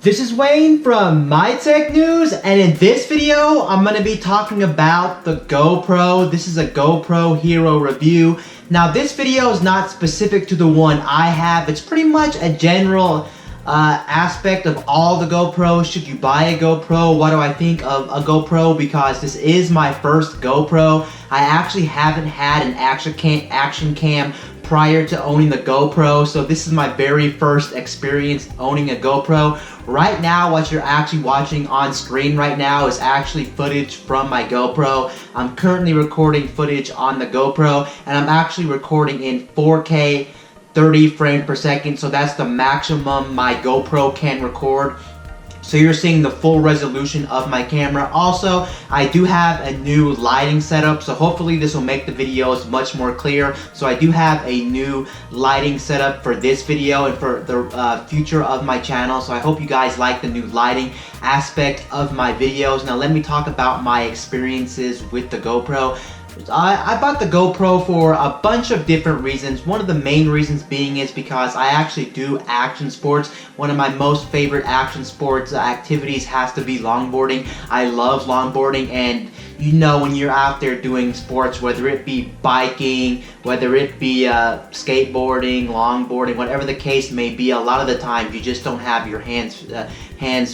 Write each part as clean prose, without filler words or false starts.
This is Wayne from My Tech News, and in this video, I'm going to be talking about the GoPro. This is a GoPro Hero review. Now, this video is not specific to the one I have. It's pretty much a general aspect of all the GoPros. Should you buy a GoPro? What do I think of a GoPro? Because this is my first GoPro. I actually haven't had an action cam prior to owning the GoPro, so this is my very first experience owning a GoPro. Right now, what you're actually watching on screen right now is actually footage from my GoPro. I'm currently recording footage on the GoPro, and I'm actually recording in 4K 30 frames per second, so that's the maximum my GoPro can record. So you're seeing the full resolution of my camera. Also, I do have a new lighting setup, so hopefully this will make the videos much more clear. So I do have a new lighting setup for this video and for the future of my channel. So I hope you guys like the new lighting aspect of my videos. Now let me talk about my experiences with the GoPro. I bought the GoPro for a bunch of different reasons. One of the main reasons being is because I actually do action sports. One of my most favorite action sports activities has to be longboarding. I love longboarding, and you know, when you're out there doing sports, whether it be biking, whether it be skateboarding, longboarding, whatever the case may be, a lot of the times you just don't have your hands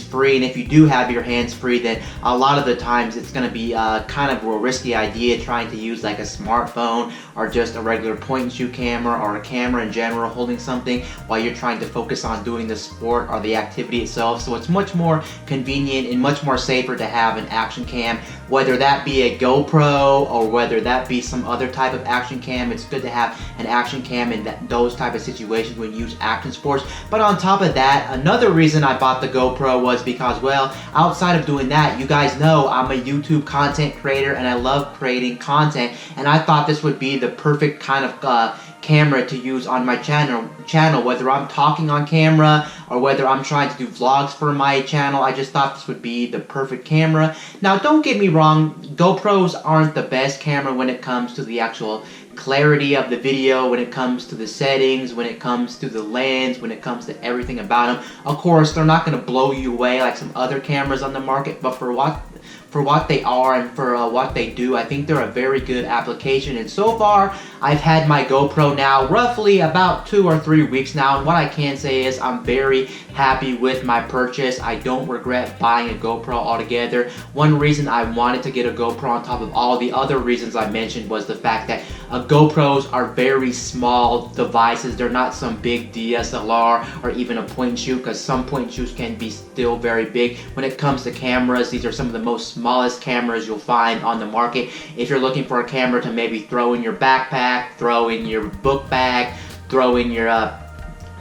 free. And if you do have your hands free, then a lot of the times it's going to be kind of a risky idea trying to use like a smartphone or just a regular point and shoot camera or a camera in general holding something while you're trying to focus on doing the sport or the activity itself. So it's much more convenient and much more safer to have an action cam, whether that be a GoPro or whether that be some other type of action cam. It's good to have an action cam in those type of situations when you use action sports. But on top of that, another reason I bought the GoPro was because, well, outside of doing that, you guys know I'm a YouTube content creator and I love creating content, and I thought this would be the perfect kind of camera to use on my channel, whether I'm talking on camera or whether I'm trying to do vlogs for my channel. I just thought this would be the perfect camera. Now, don't get me wrong, GoPros aren't the best camera when it comes to the actual clarity of the video, when it comes to the settings, when it comes to the lens, when it comes to everything about them. Of course, they're not going to blow you away like some other cameras on the market, but for what they are and for what they do, I think they're a very good application. And so far, I've had my GoPro now roughly about 2 or 3 weeks now, and what I can say is I'm very happy with my purchase. I don't regret buying a GoPro altogether. One reason I wanted to get a GoPro on top of all the other reasons I mentioned was the fact that GoPros are very small devices. They're not some big DSLR or even a point and shoot, because some point and shoots can be still very big. When it comes to cameras, these are some of the most smallest cameras you'll find on the market. If you're looking for a camera to maybe throw in your backpack, throw in your book bag, throw in your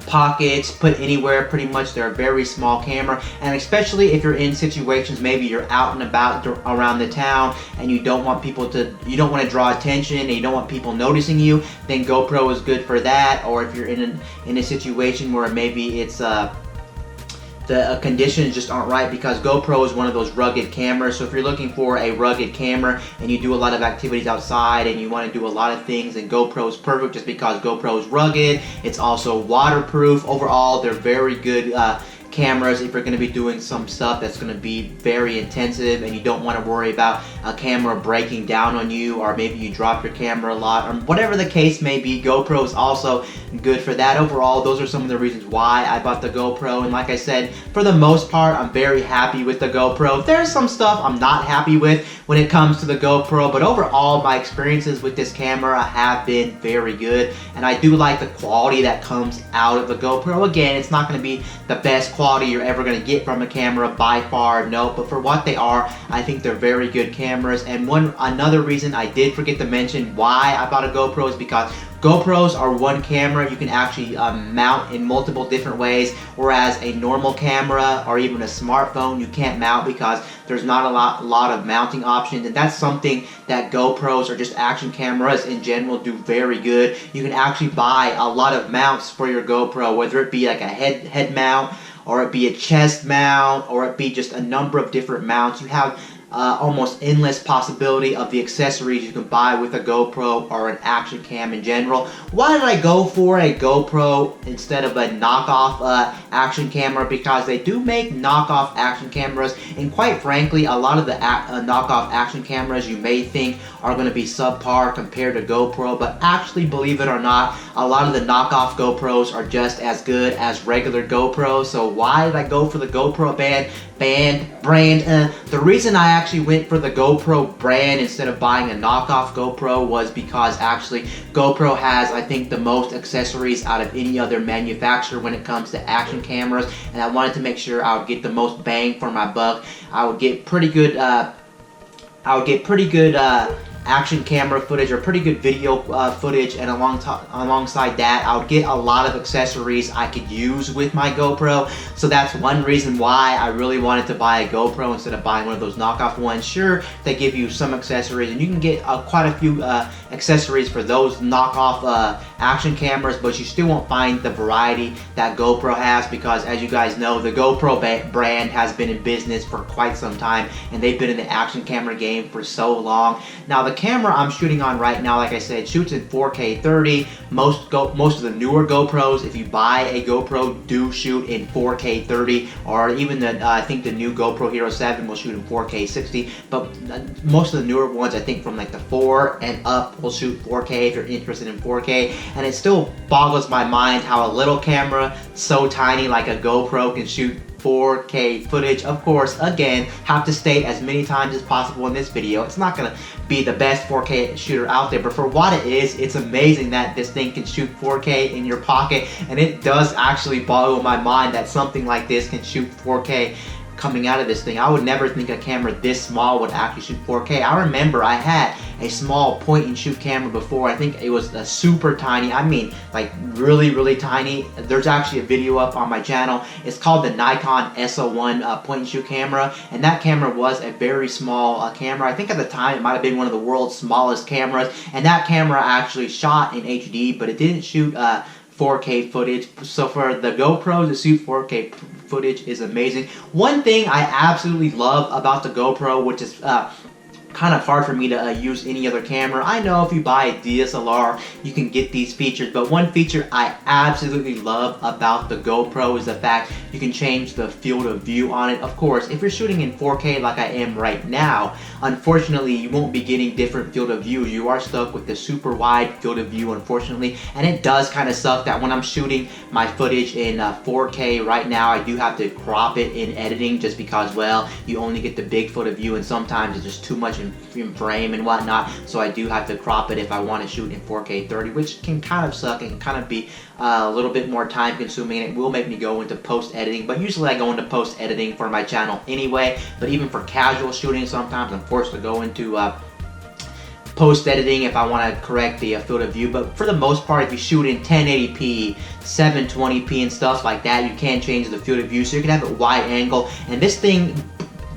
pockets, put anywhere, pretty much they're a very small camera. And especially if you're in situations, maybe you're out and about around the town and you don't want to draw attention and you don't want people noticing you, then GoPro is good for that. Or if you're in a situation where maybe it's the conditions just aren't right, because GoPro is one of those rugged cameras. So if you're looking for a rugged camera and you do a lot of activities outside and you want to do a lot of things, then GoPro is perfect, just because GoPro is rugged. It's also waterproof. Overall, they're very good cameras if you're going to be doing some stuff that's going to be very intensive and you don't want to worry about a camera breaking down on you, or maybe you drop your camera a lot, or whatever the case may be. GoPro is also good for that. Overall, those are some of the reasons why I bought the GoPro, and like I said, for the most part, I'm very happy with the GoPro. There's some stuff I'm not happy with when it comes to the GoPro, but overall, my experiences with this camera have been very good, and I do like the quality that comes out of the GoPro. Again, it's not going to be the best quality you're ever going to get from a camera by far, no, but for what they are, I think they're very good cameras. And another reason I did forget to mention why I bought a GoPro is because GoPros are one camera you can actually mount in multiple different ways, whereas a normal camera or even a smartphone you can't mount because there's not a lot of mounting options, and that's something that GoPros or just action cameras in general do very good. You can actually buy a lot of mounts for your GoPro, whether it be like a head mount, or it be a chest mount, or it be just a number of different mounts. You have almost endless possibility of the accessories you can buy with a GoPro or an action cam in general. Why did I go for a GoPro instead of a knockoff action camera? Because they do make knockoff action cameras, and quite frankly, a lot of the knockoff action cameras you may think are going to be subpar compared to GoPro, but actually, believe it or not, a lot of the knockoff GoPros are just as good as regular GoPros. So why did I go for the GoPro brand? The reason I actually went for the GoPro brand instead of buying a knockoff GoPro was because actually GoPro has, I think, the most accessories out of any other manufacturer when it comes to action cameras, and I wanted to make sure I would get the most bang for my buck. I would get pretty good action camera footage or pretty good video footage, and alongside that I would get a lot of accessories I could use with my GoPro. So that's one reason why I really wanted to buy a GoPro instead of buying one of those knockoff ones. Sure, they give you some accessories, and you can get quite a few accessories for those knockoff action cameras, but you still won't find the variety that GoPro has, because as you guys know, the GoPro brand has been in business for quite some time, and they've been in the action camera game for so long. Now the camera I'm shooting on right now, like I said, shoots in 4K 30. Most of the newer GoPros, if you buy a GoPro, do shoot in 4K 30, or even I think the new GoPro Hero 7 will shoot in 4K 60, but most of the newer ones, I think from like the 4 and up, will shoot 4K if you're interested in 4K. And it still boggles my mind how a little camera so tiny like a GoPro can shoot 4K footage. Of course, again, have to state as many times as possible in this video, it's not going to be the best 4K shooter out there, but for what it is, it's amazing that this thing can shoot 4K in your pocket, and it does actually boggle my mind that something like this can shoot 4K coming out of this thing. I would never think a camera this small would actually shoot 4K. I remember I had a small point and shoot camera before. I think it was a super tiny, I mean like really tiny. There's actually a video up on my channel. It's called the Nikon SO1 point and shoot camera, and that camera was a very small camera. I think at the time it might have been one of the world's smallest cameras, and that camera actually shot in HD, but it didn't shoot 4K footage. So for the GoPro to shoot 4K footage is amazing. One thing I absolutely love about the GoPro, which is kind of hard for me to use any other camera. I know if you buy a DSLR, you can get these features, but one feature I absolutely love about the GoPro is the fact you can change the field of view on it. Of course, if you're shooting in 4K like I am right now, unfortunately, you won't be getting different field of view. You are stuck with the super wide field of view, unfortunately, and it does kind of suck that when I'm shooting my footage in 4K right now, I do have to crop it in editing just because, well, you only get the big field of view, and sometimes it's just too much in frame and whatnot, so I do have to crop it if I want to shoot in 4K 30, which can kind of suck and kind of be a little bit more time consuming, and it will make me go into post editing, but usually I go into post editing for my channel anyway. But even for casual shooting, sometimes I'm forced to go into post editing if I want to correct the field of view. But for the most part, if you shoot in 1080p, 720p and stuff like that, you can change the field of view, so you can have it wide angle, and this thing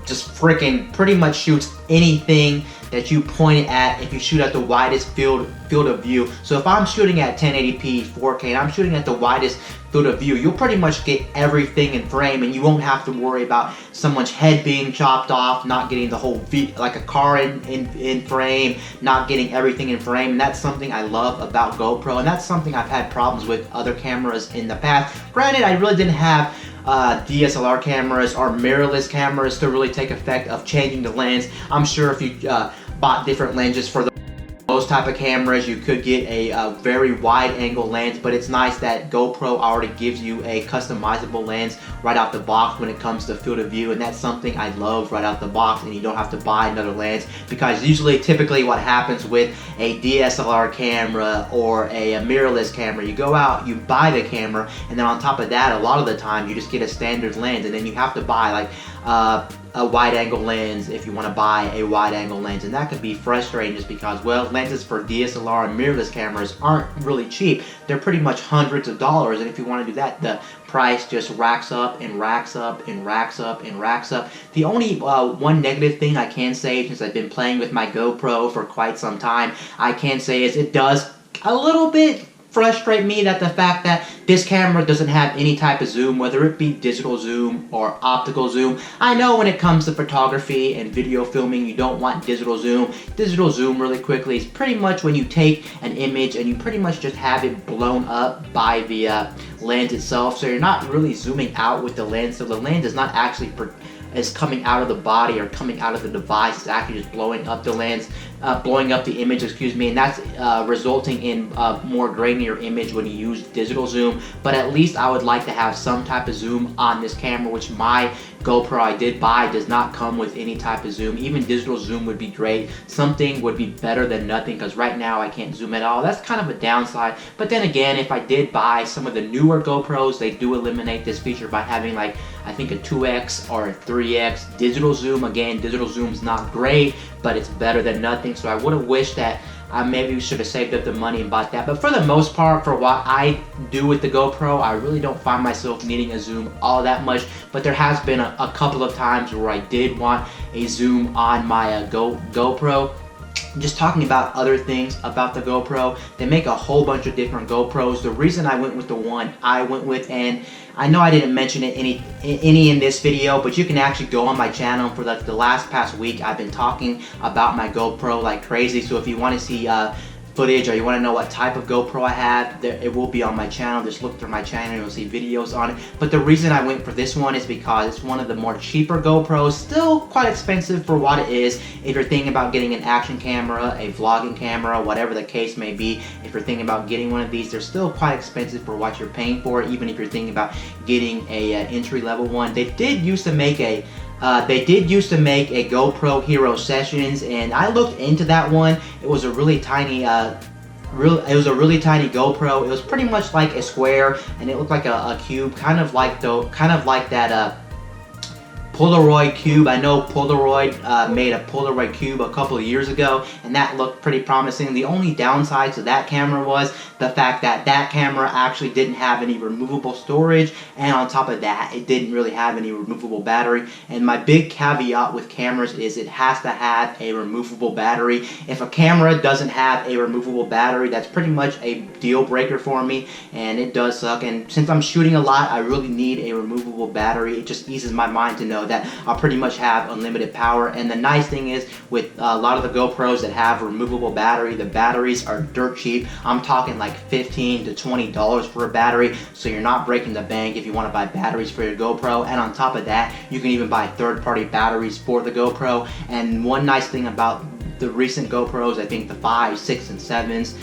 just freaking pretty much shoots anything that you point it at if you shoot at the widest field of view. So if I'm shooting at 1080p 4K and I'm shooting at the widest field of view, you'll pretty much get everything in frame, and you won't have to worry about someone's head being chopped off, not getting the whole like a car in frame, not getting everything in frame. And that's something I love about GoPro, and that's something I've had problems with other cameras in the past. Granted, I really didn't have DSLR cameras or mirrorless cameras to really take effect of changing the lens. I'm sure if you bought different lenses for those type of cameras, you could get a very wide angle lens, but it's nice that GoPro already gives you a customizable lens right out the box when it comes to field of view, and that's something I love right out the box, and you don't have to buy another lens, because typically what happens with a DSLR camera or a mirrorless camera, you go out, you buy the camera, and then on top of that, a lot of the time you just get a standard lens, and then you have to buy like a wide angle lens if you want to buy a wide angle lens, and that can be frustrating just because, well, lenses for DSLR and mirrorless cameras aren't really cheap. They're pretty much hundreds of dollars, and if you want to do that, the price just racks up and racks up and racks up and racks up. The only one negative thing I can say, since I've been playing with my GoPro for quite some time, I can say is it does a little bit frustrate me that the fact that this camera doesn't have any type of zoom, whether it be digital zoom or optical zoom. I know when it comes to photography and video filming, you don't want digital zoom. Digital zoom, really quickly, is pretty much when you take an image and you pretty much just have it blown up by the lens itself, so you're not really zooming out with the lens, so the lens is not actually is coming out of the body or coming out of the device. It's actually just blowing up the lens, blowing up the image, excuse me, and that's resulting in a more grainier image when you use digital zoom. But at least I would like to have some type of zoom on this camera, which my GoPro I did buy does not come with any type of zoom. Even digital zoom would be great. Something would be better than nothing, because right now I can't zoom at all. That's kind of a downside. But then again, if I did buy some of the newer GoPros, they do eliminate this feature by having, like, I think a 2x or a 3x digital zoom. Again, digital zoom's not great, but it's better than nothing. So I would have wished that I maybe should have saved up the money and bought that. But for the most part, for what I do with the GoPro, I really don't find myself needing a zoom all that much. But there has been a couple of times where I did want a zoom on my GoPro. Just talking about other things about the GoPro, they make a whole bunch of different GoPros. The reason I went with the one I went with, and I know I didn't mention it any in this video, but you can actually go on my channel. For the last past week, I've been talking about my GoPro like crazy. So if you want to see footage, or you want to know what type of GoPro I have, it will be on my channel. Just look through my channel and you'll see videos on it. But the reason I went for this one is because it's one of the more cheaper GoPros, still quite expensive for what it is. If you're thinking about getting an action camera, a vlogging camera, whatever the case may be, if you're thinking about getting one of these, they're still quite expensive for what you're paying for. Even if you're thinking about getting a entry-level one, they did used to make a GoPro Hero Sessions, and I looked into that one. It was a really tiny really tiny GoPro. It was pretty much like a square, and it looked like a cube, kind of like that Polaroid cube. I know Polaroid made a Polaroid cube a couple of years ago, and that looked pretty promising. The only downside to that camera was the fact that that camera actually didn't have any removable storage, and on top of that, it didn't really have any removable battery. And my big caveat with cameras is it has to have a removable battery. If a camera doesn't have a removable battery, that's pretty much a deal breaker for me, and it does suck. And since I'm shooting a lot, I really need a removable battery. It just eases my mind to know that I'll pretty much have unlimited power. And the nice thing is, with a lot of the GoPros that have removable battery, the batteries are dirt cheap. I'm talking like $15 to $20 for a battery, so you're not breaking the bank if you want to buy batteries for your GoPro. And on top of that, you can even buy third-party batteries for the GoPro. And one nice thing about the recent GoPros, I think the 5, 6, and 7s,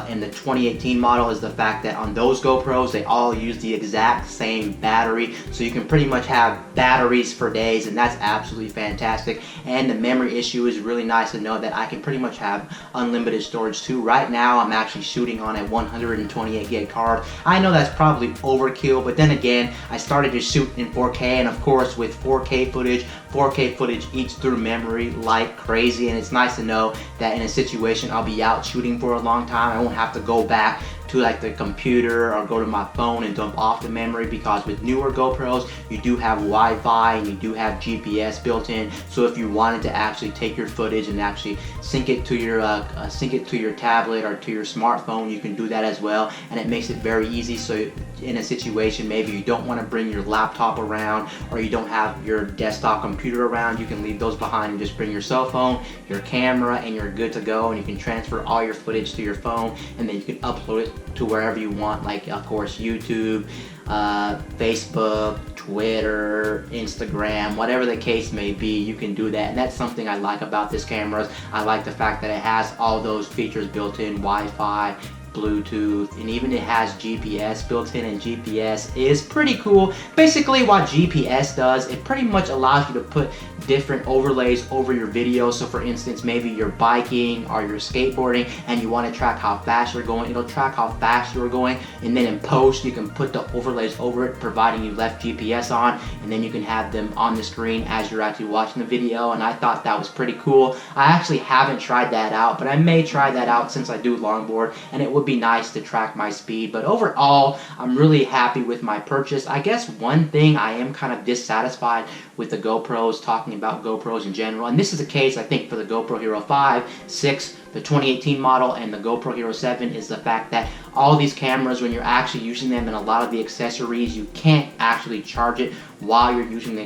and the 2018 model, is the fact that on those GoPros, they all use the exact same battery, so you can pretty much have batteries for days, and that's absolutely fantastic. And the memory issue is really nice to know that I can pretty much have unlimited storage too. Right now, I'm actually shooting on a 128 gig card. I know that's probably overkill, but then again, I started to shoot in 4K, and of course, with 4K footage eats through memory like crazy, and it's nice to know that in a situation I'll be out shooting for a long time, I won't have to go back to like the computer or go to my phone and dump off the memory, because with newer GoPros you do have Wi-Fi and you do have GPS built in. So if you wanted to actually take your footage and actually sync it to your tablet or to your smartphone, you can do that as well, and it makes it very easy. So in a situation maybe you don't want to bring your laptop around, or you don't have your desktop computer around, you can leave those behind and just bring your cell phone, your camera, and you're good to go. And you can transfer all your footage to your phone, and then you can upload it to wherever you want, like of course YouTube, Facebook, Twitter, Instagram, whatever the case may be, you can do that. And that's something I like about this camera. I like the fact that it has all those features built in: Wi-Fi, Bluetooth, and even it has GPS built in, and GPS is pretty cool. Basically what GPS does, it pretty much allows you to put different overlays over your video. So for instance, maybe you're biking or you're skateboarding and you want to track how fast you're going, it'll track how fast you're going, and then in post you can put the overlays over it, providing you left GPS on, and then you can have them on the screen as you're actually watching the video. And I thought that was pretty cool. I actually haven't tried that out, but I may try that out since I do longboard, and it would be nice to track my speed. But overall, I'm really happy with my purchase. I guess one thing I am kind of dissatisfied with the GoPros, talking about GoPros in general, and this is the case I think for the GoPro Hero 5, 6, the 2018 model and the GoPro Hero 7 is the fact that all these cameras, when you're actually using them and a lot of the accessories, you can't actually charge it while you're using the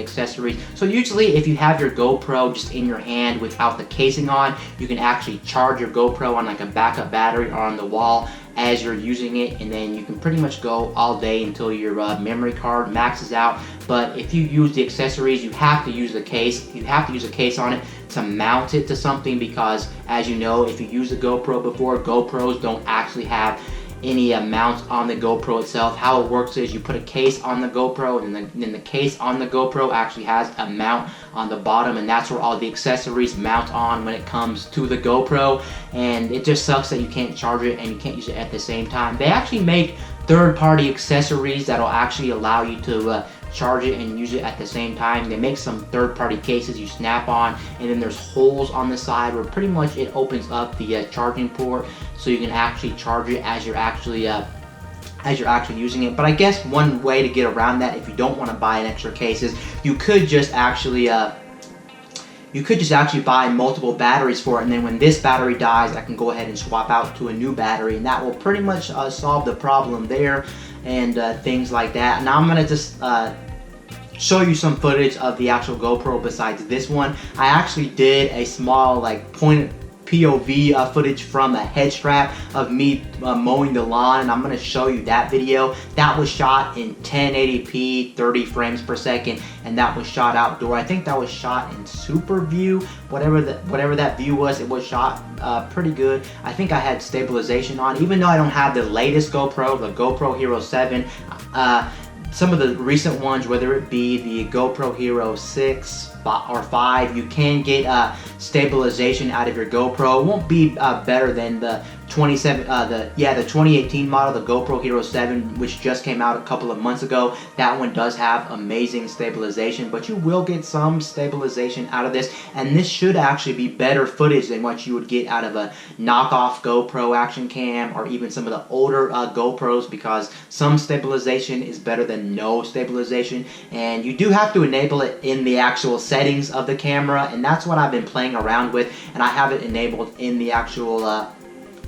accessories. So usually if you have your GoPro just in your hand without the casing on, you can actually charge your GoPro on like a backup battery or on the wall as you're using it, and then you can pretty much go all day until your memory card maxes out. But if you use the accessories, you have to use the case. You have to use a case on it to mount it to something, because as you know, if you use the GoPro before, GoPros don't actually have any mounts on the GoPro itself. How it works is you put a case on the GoPro, and then the case on the GoPro actually has a mount on the bottom, and that's where all the accessories mount on when it comes to the GoPro. And it just sucks that you can't charge it and you can't use it at the same time. They actually make third-party accessories that'll actually allow you to charge it and use it at the same time. They make some third-party cases you snap on, and then there's holes on the side where pretty much it opens up the charging port, so you can actually charge it as you're actually using it. But I guess one way to get around that, if you don't want to buy an extra case, is you could just actually buy multiple batteries for it, and then when this battery dies, I can go ahead and swap out to a new battery, and that will pretty much solve the problem there, and things like that. Now I'm going to just show you some footage of the actual GoPro besides this one. I actually did a small like point POV footage from a head strap of me mowing the lawn, and I'm going to show you that video. That was shot in 1080p 30 frames per second, and that was shot outdoor. I think that was shot in super view, whatever that view was. It was shot pretty good. I think I had stabilization on, even though I don't have the latest GoPro, the GoPro Hero 7. Some of the recent ones, whether it be the GoPro Hero 6 or 5, you can get stabilization out of your GoPro. It won't be better than the 2018 model, the GoPro Hero 7, which just came out a couple of months ago. That one does have amazing stabilization, but you will get some stabilization out of this, and this should actually be better footage than what you would get out of a knockoff GoPro action cam or even some of the older GoPros, because some stabilization is better than no stabilization, and you do have to enable it in the actual settings of the camera, and that's what I've been playing around with, and I have it enabled in the actual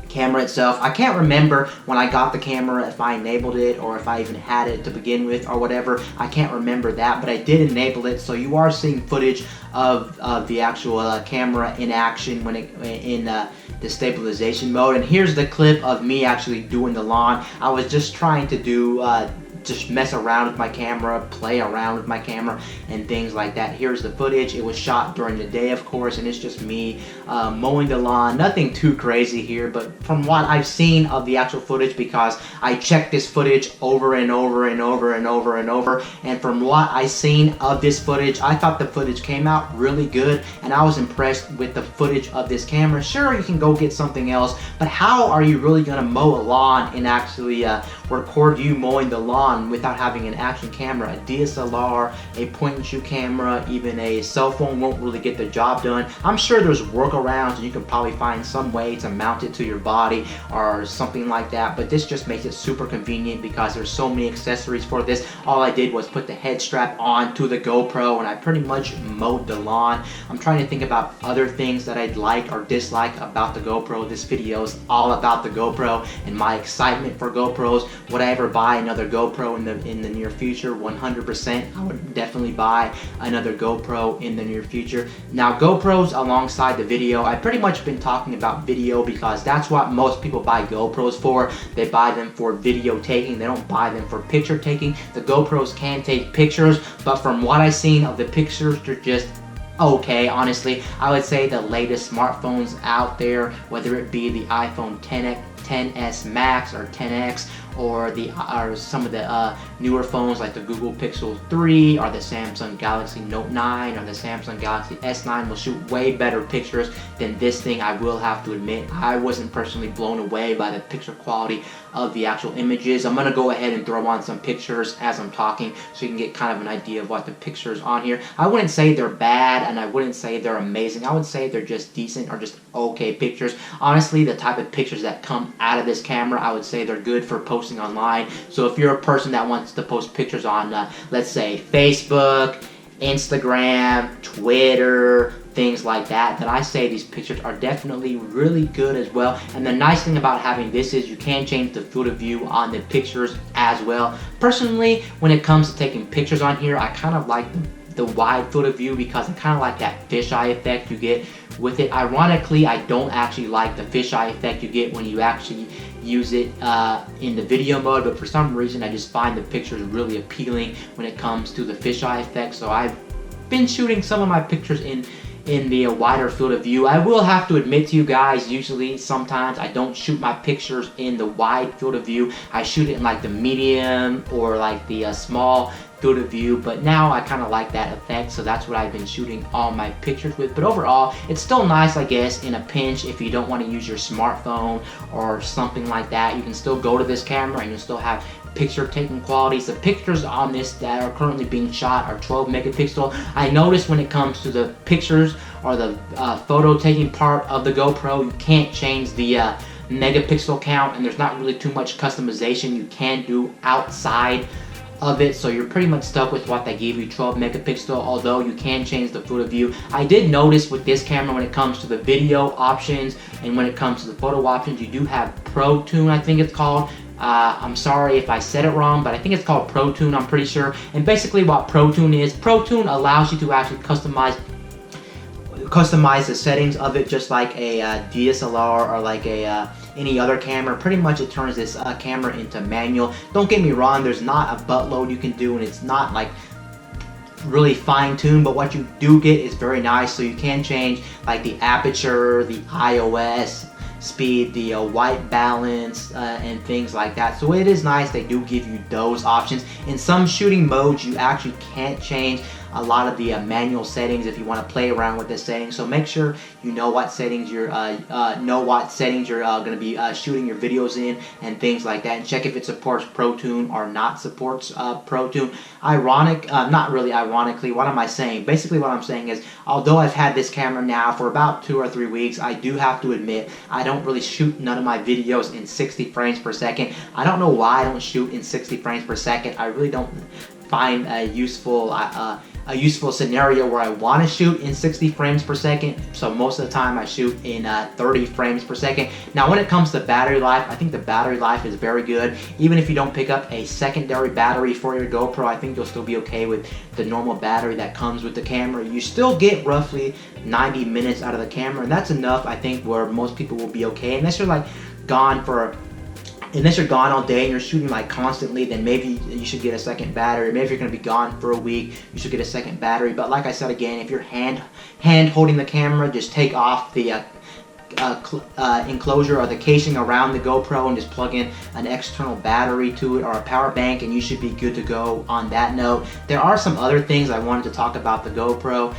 camera itself. I can't remember when I got the camera if I enabled it or if I even had it to begin with or whatever. I can't remember that, but I did enable it, so you are seeing footage of the actual camera in action when it in the stabilization mode. And here's the clip of me actually doing the lawn. I was just trying to do just mess around with my camera, play around with my camera, and things like that. Here's the footage. It was shot during the day, of course, and it's just me mowing the lawn. Nothing too crazy here, but from what I've seen of the actual footage, because I checked this footage over and over and over and over and over, and from what I've seen of this footage, I thought the footage came out really good, and I was impressed with the footage of this camera. Sure, you can go get something else, but how are you really gonna mow a lawn and actually record you mowing the lawn without having an action camera? A DSLR, a point-and-shoot camera, even a cell phone won't really get the job done. I'm sure there's workarounds, and you can probably find some way to mount it to your body or something like that, but this just makes it super convenient because there's so many accessories for this. All I did was put the head strap on to the GoPro, and I pretty much mowed the lawn. I'm trying to think about other things that I'd like or dislike about the GoPro. This video is all about the GoPro and my excitement for GoPros. Would I ever buy another GoPro in the near future? 100%. I would definitely buy another GoPro in the near future. Now, GoPros alongside the video, I've pretty much been talking about video because that's what most people buy GoPros for. They buy them for video taking. They don't buy them for picture taking. The GoPros can take pictures, but from what I've seen of the pictures, they're just okay. Honestly, I would say the latest smartphones out there, whether it be the iPhone 10s Max or 10X, or some of the newer phones like the Google Pixel 3 or the Samsung Galaxy Note 9 or the Samsung Galaxy S9 will shoot way better pictures than this thing. I will have to admit, I wasn't personally blown away by the picture quality of the actual images. I'm gonna go ahead and throw on some pictures as I'm talking so you can get kind of an idea of what the pictures on here. I wouldn't say they're bad, and I wouldn't say they're amazing. I would say they're just decent or just okay pictures. Honestly, the type of pictures that come out of this camera, I would say they're good for posting online. So if you're a person that wants to post pictures on, let's say Facebook, Instagram, Twitter, things like that, I say these pictures are definitely really good as well. And the nice thing about having this is you can change the field of view on the pictures as well. Personally, when it comes to taking pictures on here, I kind of like the wide field of view because I kind of like that fisheye effect you get with it. Ironically, I don't actually like the fisheye effect you get when you actually use it in the video mode, but for some reason I just find the pictures really appealing when it comes to the fisheye effect. So I've been shooting some of my pictures in the wider field of view. I will have to admit to you guys, usually sometimes I don't shoot my pictures in the wide field of view. I shoot it in like the medium or like the small field of view, but now I kind of like that effect, so that's what I've been shooting all my pictures with. But overall, it's still nice, I guess, in a pinch. If you don't want to use your smartphone or something like that, you can still go to this camera and you'll still have picture taking qualities. The pictures on this that are currently being shot are 12 megapixel. I noticed when it comes to the pictures or the photo taking part of the GoPro, you can't change the megapixel count, and there's not really too much customization you can do outside of it, so you're pretty much stuck with what they gave you, 12 megapixel, although you can change the field of view. I did notice with this camera, when it comes to the video options and when it comes to the photo options, you do have Protune, I think it's called. I'm sorry if I said it wrong, but I think it's called Protune, I'm pretty sure. And basically what Protune is, Protune allows you to actually customize the settings of it just like a DSLR or like a any other camera. Pretty much it turns this camera into manual. Don't get me wrong, there's not a buttload you can do, and it's not like really fine-tuned, but what you do get is very nice. So you can change like the aperture, the ISO speed, the white balance, and things like that. So it is nice they do give you those options. In some shooting modes you actually can't change a lot of the manual settings if you want to play around with the settings. So make sure you know what settings you're going to be shooting your videos in and things like that, and check if it supports Protune or not supports Protune. Not really ironically, what am I saying? Basically what I'm saying is, although I've had this camera now for about 2 or 3 weeks, I do have to admit I don't really shoot none of my videos in 60 frames per second. I don't know why I don't shoot in 60 frames per second. I really don't find a useful scenario where I want to shoot in 60 frames per second. So most of the time I shoot in 30 frames per second. Now when it comes to battery life, I think the battery life is very good. Even if you don't pick up a secondary battery for your GoPro, I think you'll still be okay with the normal battery that comes with the camera. You still get roughly 90 minutes out of the camera, and that's enough, I think, where most people will be okay. Unless you're like gone all day and you're shooting like constantly, then maybe you should get a second battery. Maybe if you're going to be gone for a week, you should get a second battery. But like I said again, if you're hand holding the camera, just take off the enclosure or the casing around the GoPro and just plug in an external battery to it or a power bank, and you should be good to go on that note. There are some other things I wanted to talk about the GoPro.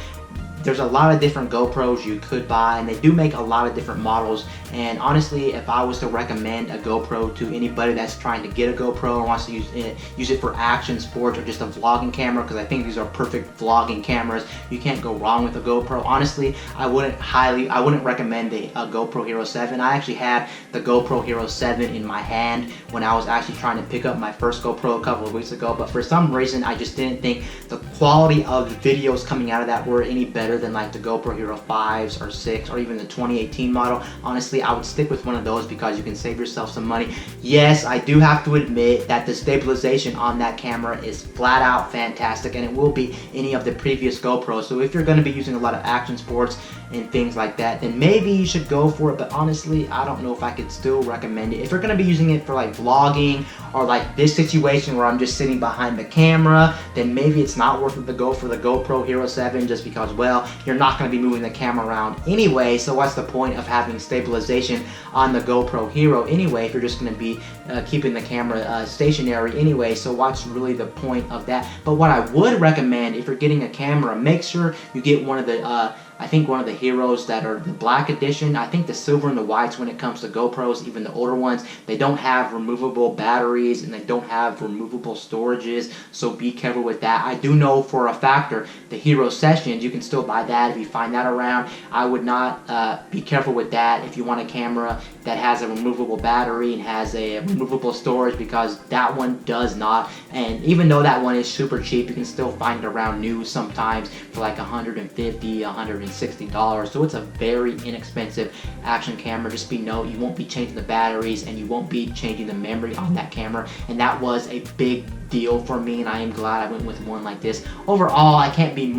There's a lot of different GoPros you could buy, and they do make a lot of different models. And honestly, if I was to recommend a GoPro to anybody that's trying to get a GoPro or wants to use it for action sports or just a vlogging camera, because I think these are perfect vlogging cameras, you can't go wrong with a GoPro. Honestly, I wouldn't recommend a GoPro Hero 7. I actually had the GoPro Hero 7 in my hand when I was actually trying to pick up my first GoPro a couple of weeks ago, but for some reason I just didn't think the quality of the videos coming out of that were any better than like the GoPro Hero 5s or 6 or even the 2018 model. Honestly, I would stick with one of those because you can save yourself some money. Yes, I do have to admit that the stabilization on that camera is flat out fantastic, and it will be any of the previous GoPros. So if you're going to be using a lot of action sports and things like that, then maybe you should go for it. But honestly, I don't know if I could still recommend it. If you're going to be using it for like vlogging or like this situation where I'm just sitting behind the camera, then maybe it's not worth it to go for the GoPro Hero 7, just because, well, you're not going to be moving the camera around anyway, so what's the point of having stabilization on the GoPro Hero anyway if you're just going to be keeping the camera stationary anyway? So what's really the point of that? But what I would recommend, if you're getting a camera, make sure you get one of the I think one of the heroes that are the black edition. I think the silver and the whites when it comes to GoPros, even the older ones, they don't have removable batteries and they don't have removable storages, so be careful with that. I do know for a factor the Hero Sessions, you can still buy that if you find that around. I would not be careful with that if you want a camera that has a removable battery and has a removable storage, because that one does not. And even though that one is super cheap, you can still find it around new sometimes for like $150, $160. So it's a very inexpensive action camera. Just note, you won't be changing the batteries and you won't be changing the memory on that camera, and that was a big deal for me, and I am glad I went with one like this. Overall, I can't be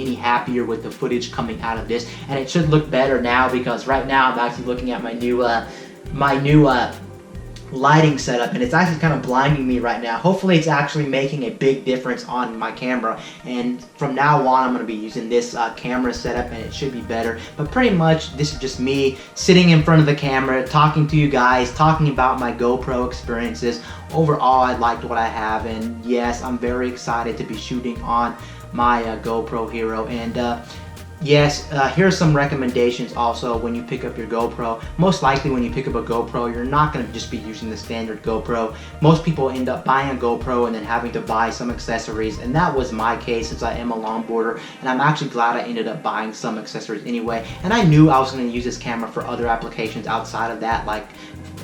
any happier with the footage coming out of this, and it should look better now because right now I'm actually looking at my new lighting setup, and it's actually kind of blinding me right now. Hopefully it's actually making a big difference on my camera, and from now on I'm going to be using this camera setup, and it should be better. But pretty much this is just me sitting in front of the camera talking to you guys, talking about my GoPro experiences. Overall, I liked what I have, and yes, I'm very excited to be shooting on my GoPro Hero. And yes, here are some recommendations also when you pick up your GoPro. Most likely when you pick up a GoPro, you're not going to just be using the standard GoPro. Most people end up buying a GoPro and then having to buy some accessories, and that was my case since I am a longboarder, and I'm actually glad I ended up buying some accessories anyway. And I knew I was going to use this camera for other applications outside of that, like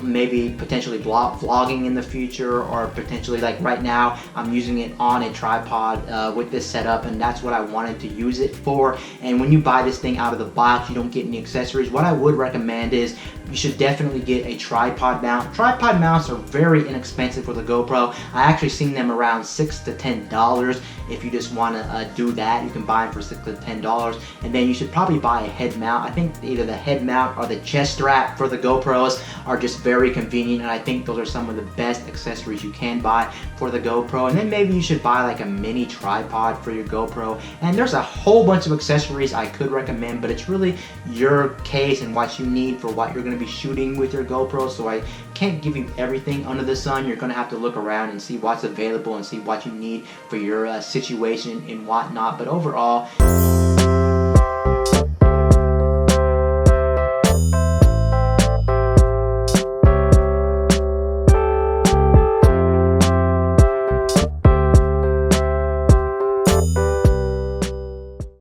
maybe potentially vlogging in the future, or potentially like right now I'm using it on a tripod with this setup, and that's what I wanted to use it for. And when you buy this thing out of the box, you don't get any accessories. What I would recommend is you should definitely get a tripod mount. Tripod mounts are very inexpensive for the GoPro. I actually seen them around $6 to $10. If you just want to do that, you can buy them for $6 to $10. And then you should probably buy a head mount. I think either the head mount or the chest strap for the GoPros are just very convenient, and I think those are some of the best accessories you can buy for the GoPro. And then maybe you should buy like a mini tripod for your GoPro. And there's a whole bunch of accessories I could recommend, but it's really your case and what you need for what you're going to be shooting with your GoPro, so I can't give you everything under the sun. You're going to have to look around and see what's available and see what you need for your situation and whatnot. But overall,